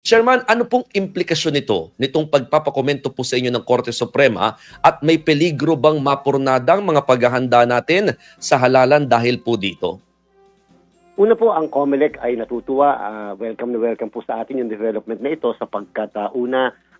Chairman, ano pong implikasyon nitong pagpapakomento po sa inyo ng Korte Suprema at may peligro bang mapurnadang mga paghahanda natin sa halalan dahil po dito? Una po, ang COMELEC ay natutuwa. Welcome na welcome po sa atin yung development na ito sapagkat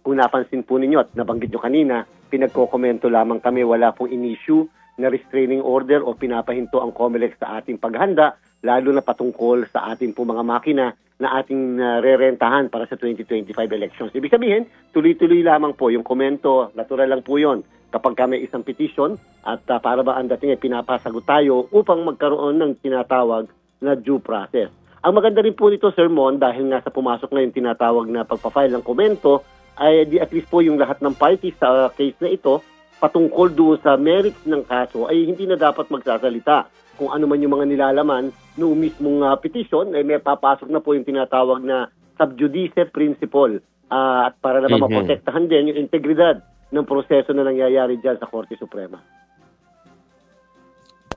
kung napansin po ninyo at nabanggit nyo kanina, pinagkokomento lamang kami, wala pong in-issue na restraining order o pinapahinto ang COMELEC sa ating paghanda, lalo na patungkol sa ating po mga makina na ating rerentahan para sa 2025 elections. Ibig sabihin, tuloy-tuloy lamang po yung komento, natural lang po yun kapag may isang petition at para ba ang dating ay pinapasagot tayo upang magkaroon ng tinatawag na due process. Ang maganda rin po nito, Sir Mon, dahil nga sa pumasok na yung tinatawag na pagpafile ng komento, ay at least po yung lahat ng parties sa case na ito, patungkol doon sa merits ng kaso, ay hindi na dapat magsasalita. Kung ano man yung mga nilalaman noong mismong petition, ay may papasok na po yung tinatawag na sub judice principle at para naman maprotektahan din yung integridad ng proseso na nangyayari dyan sa Korte Suprema.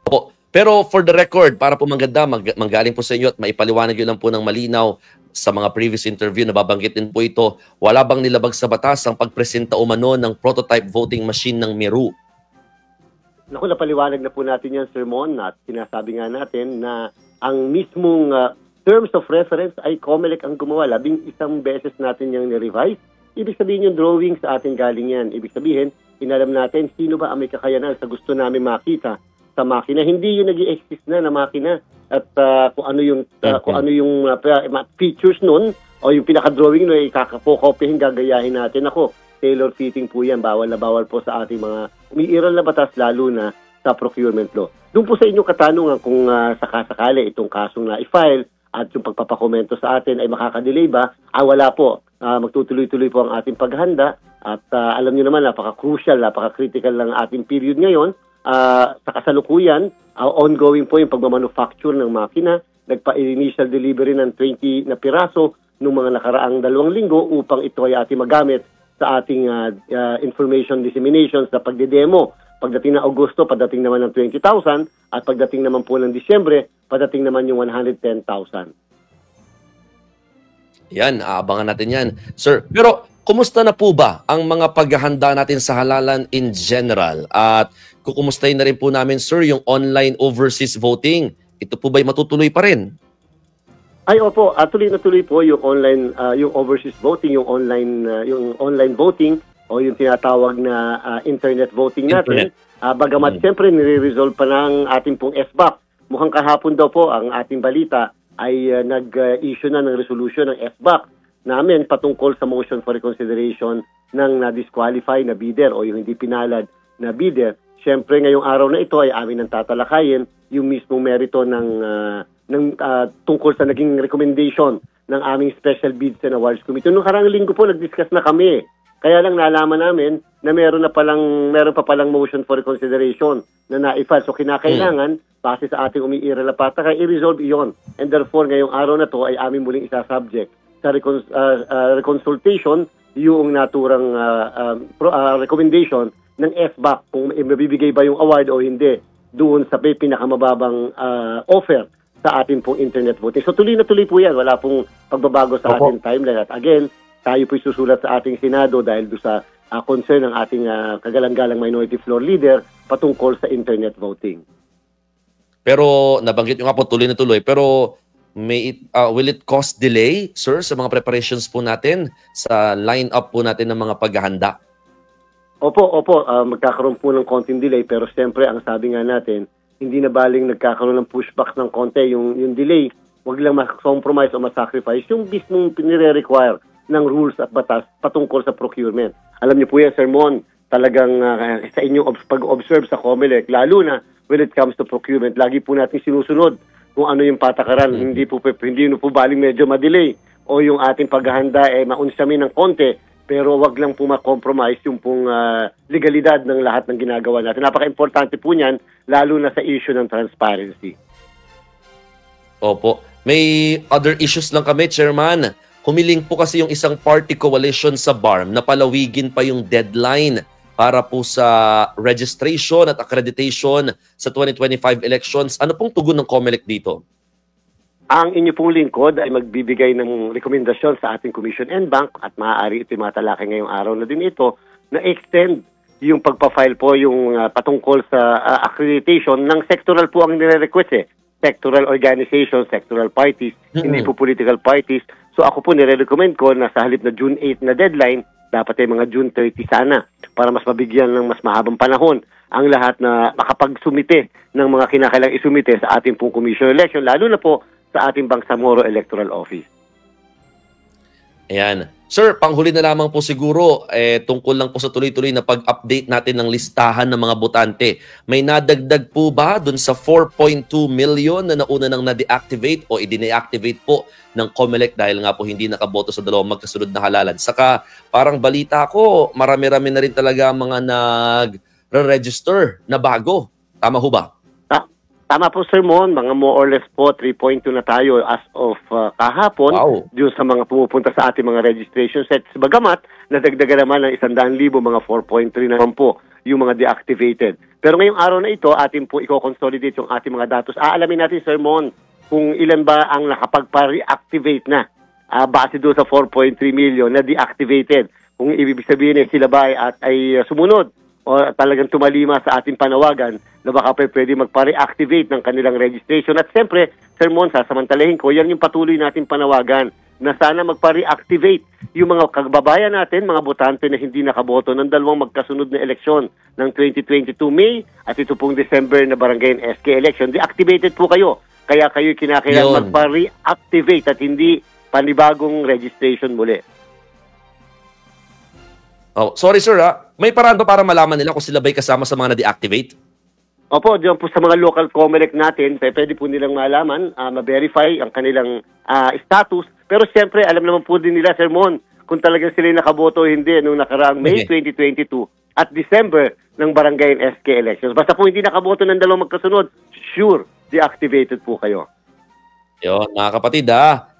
Opo. Pero for the record, para po manggaling po sa inyo at maipaliwanag yun lang po ng malinaw sa mga previous interview na babanggit din po ito, wala bang nilabag sa batas ang pagpresenta umano ng prototype voting machine ng Meru? Naku, napaliwanag na po natin yan, Sir Mon, at sinasabi nga natin na ang mismong terms of reference ay COMELEC ang gumawa. 11 beses natin yung ni-revise. Ibig sabihin yung drawing sa ating galing yan. Ibig sabihin, inalam natin sino ba ang may kakayanan sa gusto namin makita sa makina. Hindi yung nag-i-exist na makina at kung ano yung features nun o yung pinaka-drawing nun ay kakapokopyahin, gagayahin natin. Ako, tailor fitting po yan. Bawal na bawal po sa ating mga umiiral na batas, lalo na sa procurement law. Doon po sa inyong katanungan kung sakasakali itong kasong na-file at yung pagpapakomento sa atin ay makakadelay ba? Wala po. Magtutuloy-tuloy po ang ating paghanda at alam niyo naman, napaka-crucial, napaka-critical lang ating period ngayon. Sa kasalukuyan, ongoing po yung pagmamanufacture ng makina. Nagpa-initial delivery ng 20 na piraso noong mga nakaraang 2 linggo upang ito ay ating magamit sa ating information dissemination sa pagdedemo. Pagdating ng Agosto, pagdating naman ng 20,000 at pagdating naman po ng Disyembre, pagdating naman yung 110,000. Yan, aabangan natin yan. Sir, pero kumusta na po ba ang mga paghahanda natin sa halalan in general? At kukumustahin na rin po namin, sir, yung online overseas voting. Ito po ba'y matutuloy pa rin? Ay, opo, tuloy na tuloy po yung online, yung overseas voting, yung online voting o yung tinatawag na internet voting natin. Bagamat siyempre nire-resolve pa ng ating pong SBAC. Mukhang kahapon daw po ang ating balita ay nag-issue na ng resolution ng SBAC namin patungkol sa motion for reconsideration ng na-disqualify na bidder o yung hindi pinalad na bidder. Siyempre ngayong araw na ito ay amin ang tatalakayin yung mismong merito tungkol sa naging recommendation ng aming Special Bids and Awards Committee. Noong karang linggo po, nag-discuss na kami. Kaya lang nalaman namin na meron pa palang motion for reconsideration na na-file. So kinakailangan, base sa ating umiiral na pataka, i-resolve iyon. And therefore, ngayong araw na to ay aming muling isa-subject sa reconsultation yung naturang recommendation ng SBAC kung mabibigay ba yung award o hindi doon sa pinakamababang offer sa ating pong internet voting. So tuloy na tuloy po yan. Wala pong pagbabago sa ating timeline. At again, tayo po susulat sa ating Senado dahil doon sa concern ng ating kagalang-galang minority floor leader patungkol sa internet voting. Pero nabanggit nyo nga po tuloy na tuloy. Pero will it cause delay, sir, sa mga preparations po natin sa line-up po natin ng mga paghahanda? Opo. Magkakaroon po ng konting delay pero siyempre ang sabi nga natin, hindi na baling nagkakaroon ng pushback ng konti yung delay. Huwag lang ma-compromise o ma-sacrifice yung mismong pinire-require ng rules at batas patungkol sa procurement. Alam niyo po yan, Sir Mon, talagang sa inyong pag-observe sa COMELEC, lalo na when it comes to procurement, lagi po natin sinusunod kung ano yung patakaran. Hindi po baling medyo ma-delay o yung ating paghahanda maunsamin ng konti, pero wag lang po ma-compromise yung pong legalidad ng lahat ng ginagawa natin. Napaka-importante po niyan, lalo na sa issue ng transparency. Opo. May other issues lang kami, Chairman. Humiling po kasi yung isang party coalition sa BARM na palawigin pa yung deadline para po sa registration at accreditation sa 2025 elections. Ano pong tugon ng COMELEC dito? ang inyo pong lingkod ay magbibigay ng rekomendasyon sa ating Commission and Bank at maaari ito'y matalakay ngayong araw na din ito na extend yung pagpa-file po yung patungkol sa accreditation ng sectoral po ang nire-request sectoral organizations, sectoral parties, hindi po political parties. So ako po nire-recommend ko na sa halip na June 8 na deadline, dapat ay mga June 30 sana para mas mabigyan ng mas mahabang panahon ang lahat na makapagsumite ng mga kinakailangang isumite sa ating pong commission election, lalo na po sa ating Bangsamoro Electoral Office. Ayan. Sir, panghuli na lamang po siguro, tungkol lang po sa tuloy-tuloy na pag-update natin ng listahan ng mga botante. May nadagdag po ba dun sa 4.2 million na nauna nang na-deactivate o i-deactivate po ng COMELEC dahil nga po hindi nakaboto sa dalawang magkasunod na halalan? Saka parang balita ko, marami-rami na rin talaga mga nag-register na bago. Tama ho ba? Tama po, Sir Mon. Mga more or less po, 3.2 na tayo as of kahapon. Wow. Diyos sa mga pumupunta sa ating mga registration sets. Bagamat, nadagdagan naman ng 100,000, mga 4.3 naman po yung mga deactivated. Pero ngayong araw na ito, atin po i-consolidate yung ating mga datos. Aalamin natin, Sir Mon, kung ilan ba ang nakapagpa-reactivate na base doon sa 4.3 million na deactivated. Kung ibig sabihin sila ba ay sumunod o talagang tumalima sa ating panawagan na baka pwede magpa-reactivate ng kanilang registration. At siyempre, Sir Mon, sasamantalahin ko, yan yung patuloy nating panawagan na sana magpa-reactivate yung mga kababayan natin, mga botante na hindi nakaboto ng dalawang magkasunod na eleksyon ng 2022 May at ito pong December na barangay and SK election. Deactivated po kayo. Kaya kayo kinakailangan magpa-reactivate at hindi panibagong registration muli. Oh, sorry sir may paraan ba para malaman nila kung sila ba'y kasama sa mga na-deactivate? Opo, diyan po sa mga local COMELEC natin, pwede po nilang malaman, ma-verify ang kanilang status. Pero siyempre, alam naman po din nila, Sir Mon, kung talagang sila nakaboto o hindi nung nakaraang May 2022 at December ng barangay and SK elections. Basta po hindi nakaboto ng dalawang magkasunod, sure, deactivated po kayo. Yun, mga kapatid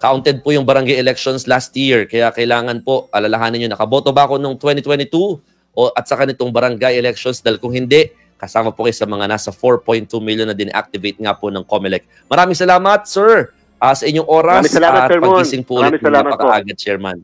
counted po yung barangay elections last year. Kaya kailangan po alalahanin nyo, nakaboto ba ako nung 2022 at saka nitong barangay elections? Dahil kung hindi, kasama po kayo sa mga nasa 4.2 million na din-activate nga po ng COMELEC. Maraming salamat, sir, sa inyong oras at pagising po ulit ng napakaagad, Chairman.